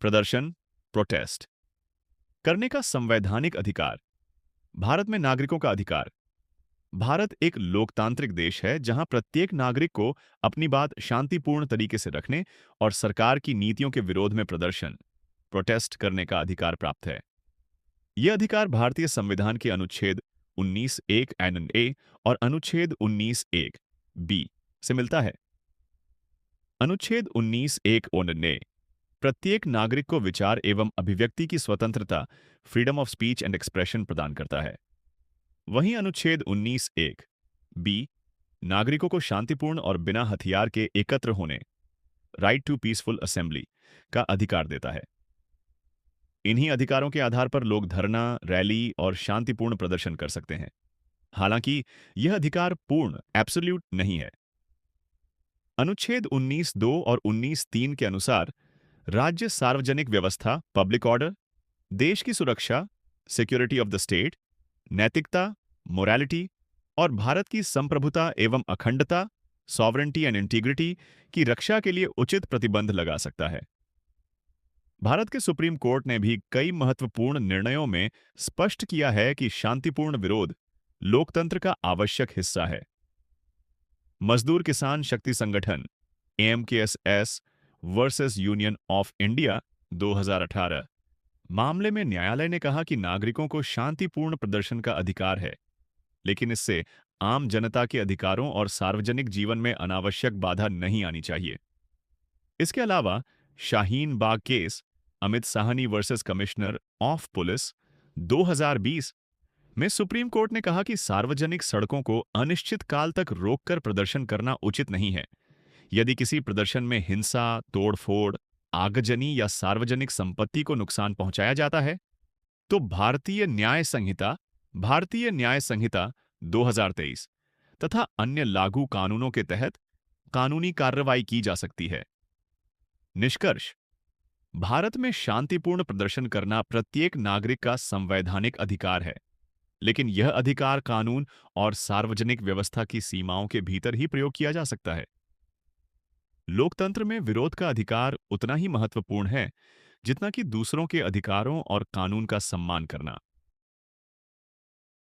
प्रदर्शन, प्रोटेस्ट करने का संवैधानिक अधिकार। भारत में नागरिकों का अधिकार। भारत एक लोकतांत्रिक देश है जहां प्रत्येक नागरिक को अपनी बात शांतिपूर्ण तरीके से रखने और सरकार की नीतियों के विरोध में प्रदर्शन, प्रोटेस्ट करने का अधिकार प्राप्त है। यह अधिकार भारतीय संविधान के अनुच्छेद 19(1) एन ए और अनुच्छेद 19(1) बी से मिलता है। अनुच्छेद 19(1) ए प्रत्येक नागरिक को विचार एवं अभिव्यक्ति की स्वतंत्रता, freedom of speech and expression प्रदान करता है। वहीं अनुच्छेद 19(1) बी नागरिकों को शांतिपूर्ण और बिना हथियार के एकत्र होने, राइट टू पीसफुल असेंबली का अधिकार देता है। इन्हीं अधिकारों के आधार पर लोग धरना, रैली और शांतिपूर्ण प्रदर्शन कर सकते हैं। हालांकि यह अधिकार पूर्ण एब्सोल्यूट नहीं है। अनुच्छेद 19(2) और 19(3) के अनुसार राज्य सार्वजनिक व्यवस्था, पब्लिक ऑर्डर, देश की सुरक्षा, सिक्योरिटी ऑफ द स्टेट, नैतिकता, मोरालिटी और भारत की संप्रभुता एवं अखंडता, सॉवरेंटी एंड इंटीग्रिटी की रक्षा के लिए उचित प्रतिबंध लगा सकता है। भारत के सुप्रीम कोर्ट ने भी कई महत्वपूर्ण निर्णयों में स्पष्ट किया है कि शांतिपूर्ण विरोध लोकतंत्र का आवश्यक हिस्सा है। मजदूर किसान शक्ति संगठन एएमकेएसएस वर्सेस यूनियन ऑफ इंडिया 2018 मामले में न्यायालय ने कहा कि नागरिकों को शांतिपूर्ण प्रदर्शन का अधिकार है, लेकिन इससे आम जनता के अधिकारों और सार्वजनिक जीवन में अनावश्यक बाधा नहीं आनी चाहिए। इसके अलावा Shaheen Bagh case Amit Sahni versus commissioner of police 2020 में सुप्रीम कोर्ट ने कहा कि सार्वजनिक सड़कों को अनिश्चित काल तक रोककर प्रदर्शन करना उचित नहीं है। यदि किसी प्रदर्शन में हिंसा, तोड़फोड़, आगजनी या सार्वजनिक संपत्ति को नुकसान पहुंचाया जाता है, तो भारतीय न्याय संहिता 2023 तथा अन्य लागू कानूनों के तहत कानूनी कार्रवाई की जा सकती है। निष्कर्ष, भारत में शांतिपूर्ण प्रदर्शन करना प्रत्येक नागरिक का संवैधानिक अधिकार है, लेकिन यह अधिकार कानून और सार्वजनिक व्यवस्था की सीमाओं के भीतर ही प्रयोग किया जा सकता है। लोकतंत्र में विरोध का अधिकार उतना ही महत्वपूर्ण है जितना कि दूसरों के अधिकारों और कानून का सम्मान करना।